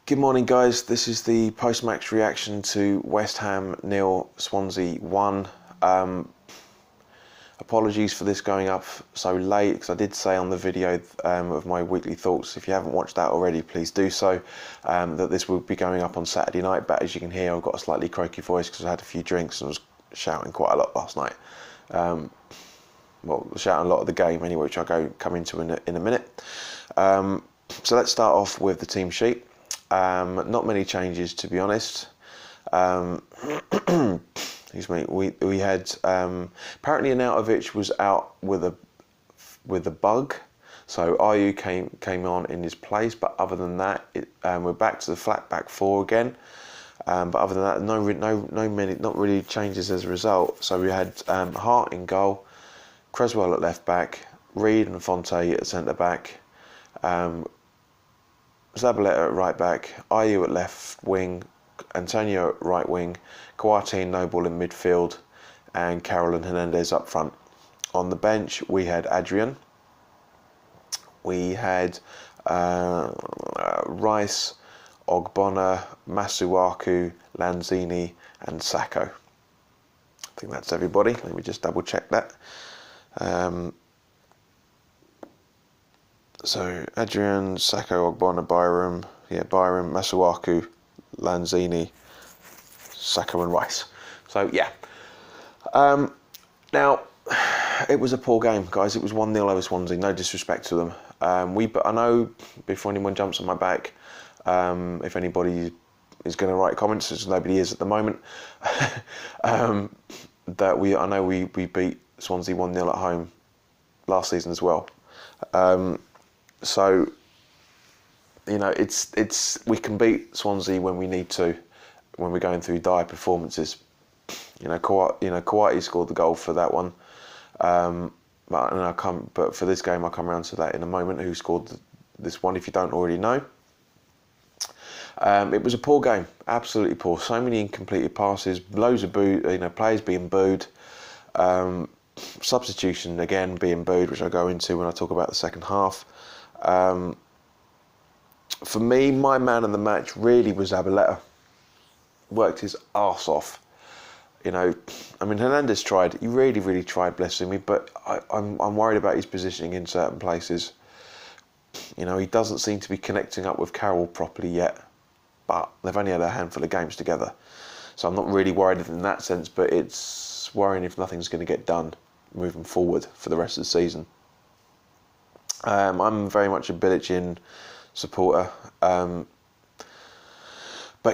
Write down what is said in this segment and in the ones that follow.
Good morning, guys. This is the post-match reaction to West Ham 0, Swansea 1. Apologies for this going up so late, because I did say on the video of my weekly thoughts, if you haven't watched that already, please do so, that this will be going up on Saturday night. But as you can hear, I've got a slightly croaky voice because I had a few drinks and was shouting quite a lot last night. Well, shouting a lot of the game anyway, which I'll come into in a minute. So let's start off with the team sheet. Not many changes, to be honest. Excuse me. We had apparently Arnautovic was out with a bug, so Ayew came on in his place. But other than that, we're back to the flat back four again. But other than that, not really changes as a result. So we had Hart in goal, Creswell at left back, Reed and Fonte at centre back. Zabaleta at right back, Ayew at left wing, Antonio at right wing, Kouyaté and Noble in midfield, and Carroll and Hernandez up front. On the bench, we had Adrian, we had Rice, Ogbonna, Masuaku, Lanzini, and Sacco. I think that's everybody. Let me just double check that. So Adrian, Sacco, Ogbonna, Byram, Masuaku, Lanzini, Sacco and Rice. So yeah. Now, it was a poor game, guys. It was 1-0 over Swansea. No disrespect to them. I know, before anyone jumps on my back, if anybody is going to write comments, as nobody is at the moment, I know we beat Swansea 1-0 at home last season as well. So, you know, we can beat Swansea when we need to, when we're going through dire performances. Kouyaté scored the goal for that one. But for this game, I'll come around to that in a moment. Who scored this one? If you don't already know, it was a poor game, absolutely poor. So many incompleted passes, loads of players being booed. Substitution again being booed, which I'll go into when I talk about the second half. For me, my man of the match really was Zabaleta. Worked his arse off. Hernandez tried. He really tried, blessing me. But I'm worried about his positioning in certain places. He doesn't seem to be connecting up with Carroll properly yet. But they've only had a handful of games together, so I'm not really worried in that sense. But it's worrying if nothing's going to get done moving forward for the rest of the season. I'm very much a Bilic supporter, but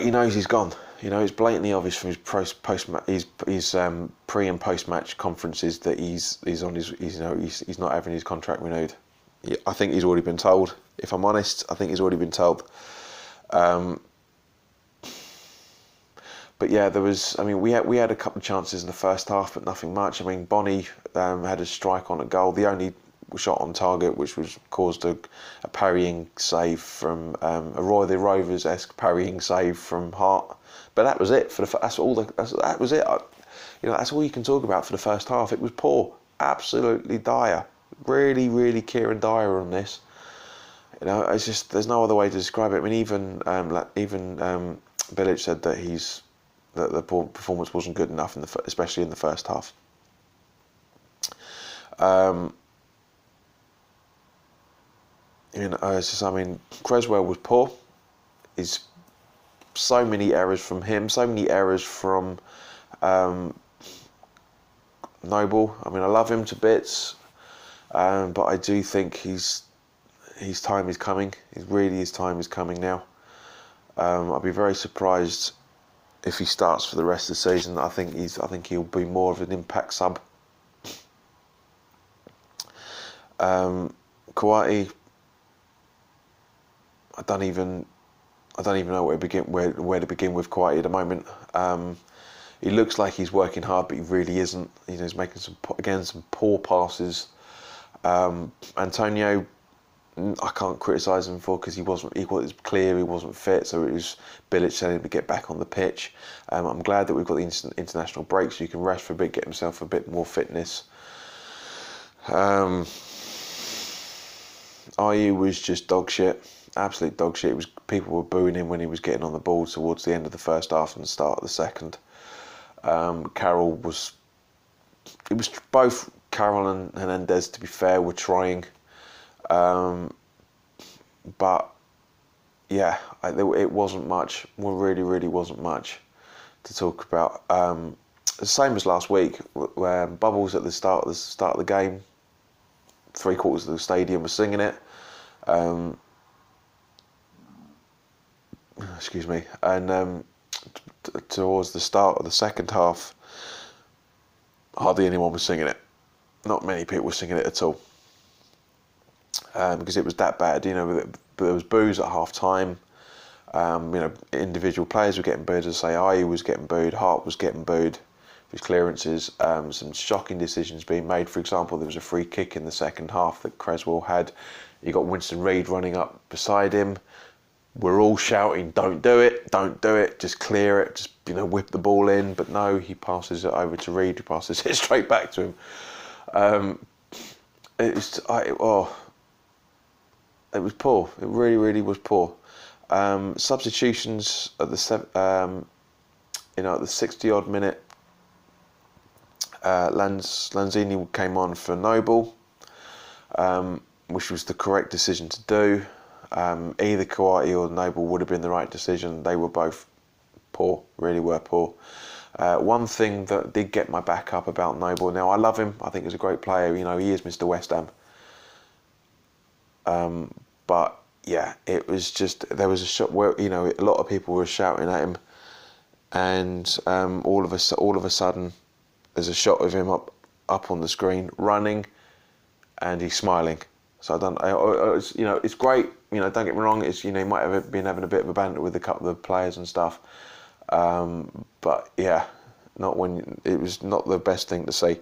he knows he's gone. It's blatantly obvious from his pre and post match conferences that he's not having his contract renewed. I think he's already been told. If I'm honest, I think he's already been told. But yeah, we had a couple of chances in the first half, but nothing much. Bonny had a strike on a goal, the only shot on target, which caused a parrying save from a Roy the Rovers-esque parrying save from Hart. But that was it for that was it. That's all you can talk about for the first half. It was poor, absolutely dire, really Kieran Dyer on this. It's just, there's no other way to describe it. Even Bilic said that the performance wasn't good enough especially in the first half. Creswell was poor. So many errors from him, so many errors from Noble. I love him to bits, but I do think his time is coming. His time is coming now. I'll be very surprised if he starts for the rest of the season. I think he'll be more of an impact sub. Kouyaté, I don't even know where to begin with Kouyaté at the moment. He looks like he's working hard, but he really isn't. He's making some poor passes. Antonio, I can't criticise him for, because it was clear he wasn't fit, so it was Bilic telling him to get back on the pitch. I'm glad that we've got the international break, so you can rest for a bit, get himself a bit more fitness. Ayew was just dog shit. absolute dog shit. It was, people were booing him when he was getting on the ball towards the end of the first half and the start of the second. Carroll was, it was both Carroll and Hernandez, to be fair, were trying, but yeah, it wasn't much. Well, really wasn't much to talk about. The same as last week, where Bubbles at the start of the game, 3/4 of the stadium was singing it. Excuse me, and towards the start of the second half, hardly anyone was singing it. Not many people were singing it at all, because it was that bad. You know, there was boos at half time. You know, individual players were getting booed. As I say, Ayew was getting booed, Hart was getting booed for his clearances. Some shocking decisions being made. For example, there was a free kick in the second half that Creswell had. You got Winston Reid running up beside him. We're all shouting, "Don't do it! Don't do it! Just clear it! Just, you know, whip the ball in!" But no, he passes it over to Reid, who passes it straight back to him. It was poor. It really was poor. Substitutions at the at the 60-odd minute, Lanzini came on for Noble, which was the correct decision to do. Either Kouati or Noble would have been the right decision. They were both poor, really were poor. One thing that did get my back up about Noble, now I love him, I think he's a great player, you know, he is Mr. West Ham. But yeah, it was just, there was a shot where, you know, a lot of people were shouting at him, and all of a sudden there's a shot of him up on the screen running, and he's smiling. So you know, it's great. You know, don't get me wrong. It's, you know, he might have been having a bit of a banter with a couple of players and stuff, but yeah, it was not the best thing to see.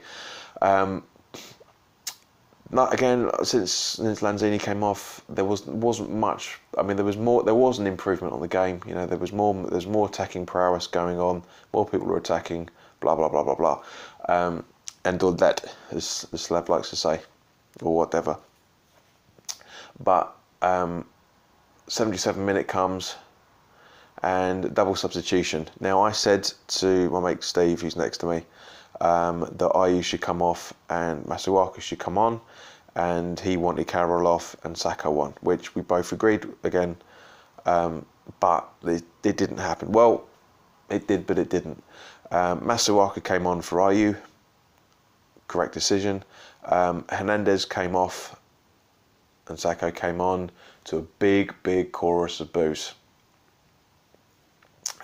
Not again, since Lanzini came off, there wasn't much. I mean, there was an improvement on the game. You know, there's more attacking prowess going on. More people were attacking. Blah blah blah blah blah, and all that, as Slav likes to say, or whatever. But 77 minute comes, and double substitution. Now, I said to my mate Steve, who's next to me, that Ayew should come off and Masuaku should come on, and he wanted Carroll off and Sacco on, which we both agreed again, but it didn't happen. Well, it did, but it didn't. Masuaku came on for Ayew, correct decision. Hernandez came off and Sacco came on, to a big chorus of boos.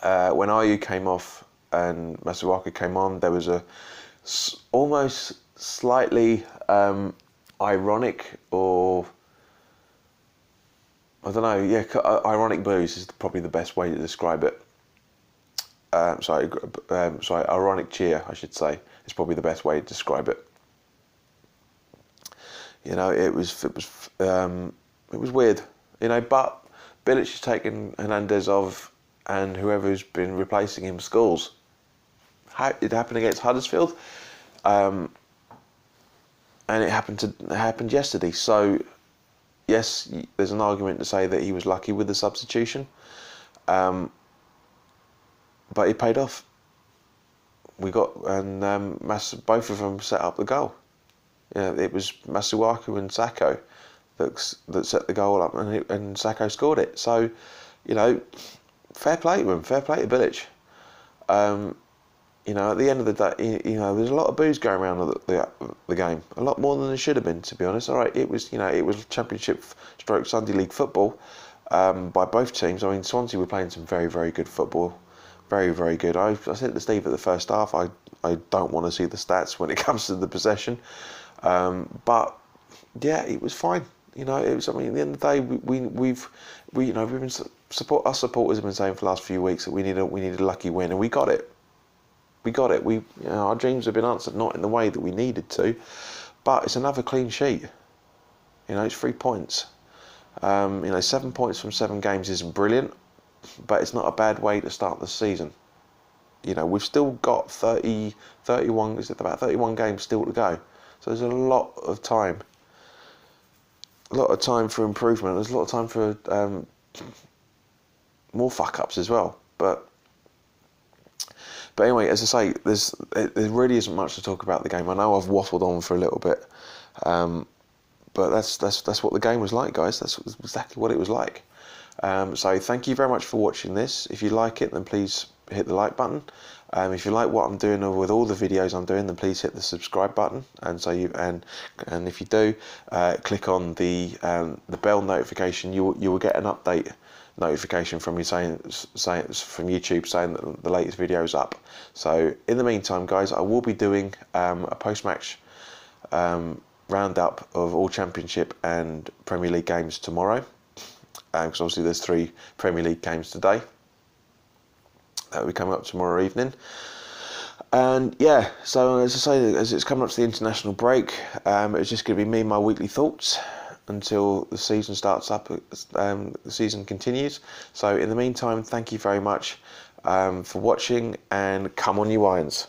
When Ayew came off and Masuaku came on, there was a almost slightly ironic, or I don't know, yeah, ironic boos is probably the best way to describe it. Sorry, ironic cheer, I should say, is probably the best way to describe it. You know, it was weird, you know, but Bilic has taken Hernandez off, and whoever's been replacing him scores. It happened against Huddersfield, and it happened yesterday. So, yes, there's an argument to say that he was lucky with the substitution, but it paid off. Both of them set up the goal. Yeah, it was Masuaku and Sacco that set the goal up, and Sacco scored it. So, you know, fair play to him, fair play to Bilic. You know, at the end of the day, you know, there's a lot of boos going around the game, a lot more than there should have been, to be honest. All right, it was Championship / Sunday League football by both teams. I mean, Swansea were playing some very good football, very good. I said to Steve at the first half, I don't want to see the stats when it comes to the possession. But yeah, it was fine. You know, it was. I mean, at the end of the day, we've been our supporters have been saying for the last few weeks that we need a lucky win, and we got it. Our dreams have been answered, not in the way that we needed to, but it's another clean sheet. You know, it's 3 points. You know, 7 points from 7 games isn't brilliant, but it's not a bad way to start the season. You know, we've still got 31 games still to go. So there's a lot of time a lot of time for improvement. There's a lot of time for more fuck ups as well. But anyway, as I say, there really isn't much to talk about the game. I know I've waffled on for a little bit, but that's what the game was like, guys. That's exactly what it was like. So thank you very much for watching this. If you like it, then please hit the like button. If you like what I'm doing with all the videos I'm doing, then please hit the subscribe button. And if you do, click on the bell notification. You will get an update notification from you saying from YouTube saying that the latest video is up. So in the meantime, guys, I will be doing a post-match roundup of all Championship and Premier League games tomorrow. Because obviously there's 3 Premier League games today. That will be coming up tomorrow evening. And yeah, so as I say, as it's coming up to the international break, it's just going to be me and my weekly thoughts until the season starts up, the season continues. So in the meantime, thank you very much for watching, and come on you Irons.